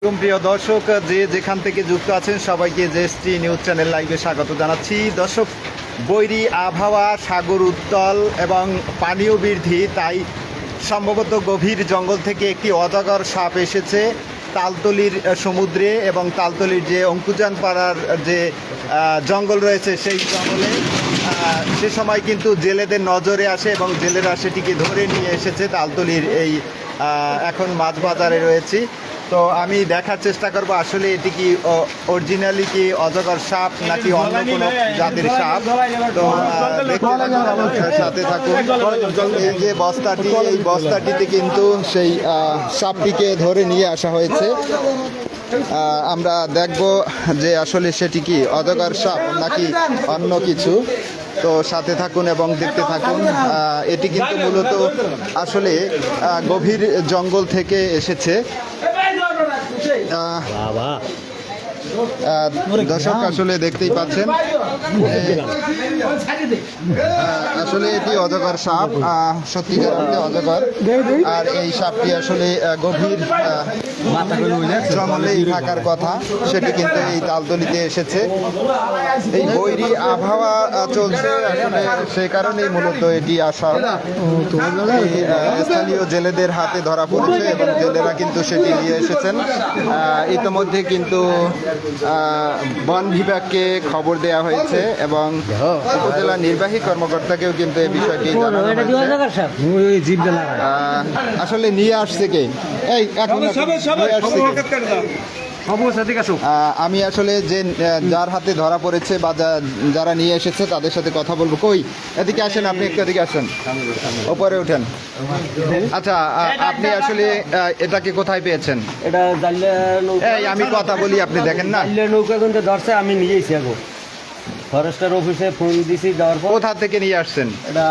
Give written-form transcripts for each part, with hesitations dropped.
আলাইকুম প্রিয় দর্শক, যে যেখান থেকে যুক্ত আছেন সবাইকে জেএসটি নিউজ চ্যানেল লাইভে স্বাগত জানাচ্ছি। দর্শক, বৈরী আবহাওয়া, সাগর উত্তাল এবং পানীয় বৃদ্ধি, তাই সম্ভবত গভীর জঙ্গল থেকে একটি অজগর সাপ এসেছে তালতলির সমুদ্রে, এবং তালতলির যে অঙ্কুজান পাড়ার যে জঙ্গল রয়েছে সেই জঙ্গলে সে সময় কিন্তু জেলেদের নজরে আসে এবং জেলেরা সেটিকে ধরে নিয়ে এসেছে তালতলির এই এখন মাছ বাজারে রয়েছি। তো আমি দেখার চেষ্টা করব আসলে এটি কি অরিজিনালি কি অজগর সাপ নাকি অন্য কোনো জাতের সাপ। তো দেখতে থাকুন, সাথে থাকুন। এই যে বস্তাটি, এই বস্তাটিতে কিন্তু সেই সাপটিকে ধরে নিয়ে আসা হয়েছে। আমরা দেখব যে আসলে সেটি কি অজগর সাপ নাকি অন্য কিছু। তো সাথে থাকুন এবং দেখতে থাকুন। এটি কিন্তু মূলত আসলে গভীর জঙ্গল থেকে এসেছে। দর্শক আসলে দেখতেই পাচ্ছেন, আসলে এটি অজগর সাপ, সত্যিকার অর্থে অজগর। আর এই সাপটি আসলে গভীর জঙ্গলেই থাকার কথা, সেটি কিন্তু এই তালতলিতে এসেছে। এই বৈরী আবহাওয়া চলছে আসলে, সে কারণেই মূলত এটি আসা। স্থানীয় জেলেদের হাতে ধরা পড়েছে এবং জেলেরা কিন্তু সেটি নিয়ে এসেছেন। ইতিমধ্যে কিন্তু বন বিভাগকে খবর দেওয়া হয়েছে এবং উপজেলা নির্বাহী কর্মকর্তাকেও কিন্তু এই বিষয়টি জানানো হয়েছে। আসলে নিয়ে আসছে কে? এই এখন নিয়ে আসছে কে? আমি আসলে যে যার হাতে ধরা পড়েছে বা যারা নিয়ে এসেছে তাদের সাথে কথা বলবো। কই, এদিকে আসেন, আপনি একটু এদিকে আসেন, ওপরে উঠেন। আচ্ছা, আপনি আসলে এটাকে কোথায় পেয়েছেন? এটা এই আমি কথা বলি, আপনি দেখেন না। নৌকা কিন্তু ধরছে, আমি নিয়েছি এখন ফরেস্টার অফিসে ফোন দিছি, দেওয়ার পর। কোথা থেকে নিয়ে আসছেন? এটা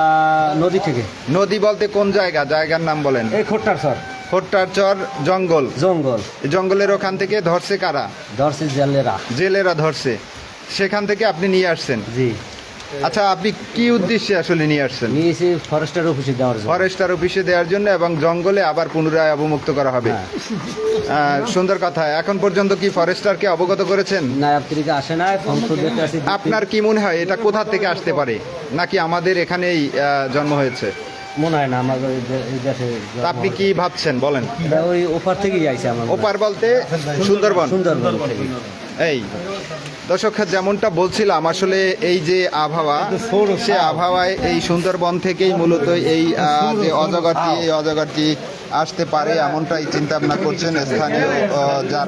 নদী থেকে। নদী বলতে কোন জায়গা? জায়গার নাম বলেন। এই খোট্টার স্যার, খোট্টারচর জঙ্গল। জঙ্গল। জঙ্গলের ওখান থেকে ধরছে কারা? ধরছে জেলেরা। জেলেরা ধরছে, সেখান থেকে আপনি নিয়ে আসছেন। জি। আচ্ছা, আপনি কি উদ্দেশ্যে আসলে নিয়ে আসছেন? নিয়েছি ফরেস্টার অফিসে দেওয়ার জন্য। ফরেস্টার অফিসে দেওয়ার জন্য, এবং জঙ্গলে আবার পুনরায় অবমুক্ত করা হবে। সুন্দর কথা। এখন পর্যন্ত কি ফরেস্টারকে অবগত করেছেন? না, আপত্তিকে আসে না, ফোন তো দিতে আসি। আপনার কি মনে হয় এটা কোথা থেকে আসতে পারে, নাকি আমাদের এখানেই জন্ম হয়েছে? মনে হয় না আমাদের এই দেশে। আপনি কি ভাবছেন বলেন? ওই ওপার থেকেই আইছে আমার। ওপার বলতে সুন্দরবন? সুন্দরবন থেকে। এই দর্শক, যেমনটা বলছিলাম, আসলে এই যে আবহাওয়া, সে আবহাওয়ায় এই সুন্দরবন থেকেই মূলত এই যে অজগরটি, এই অজগরটি আসতে পারে এমনটাই চিন্তা ভাবনা করছেন স্থানীয় যারা।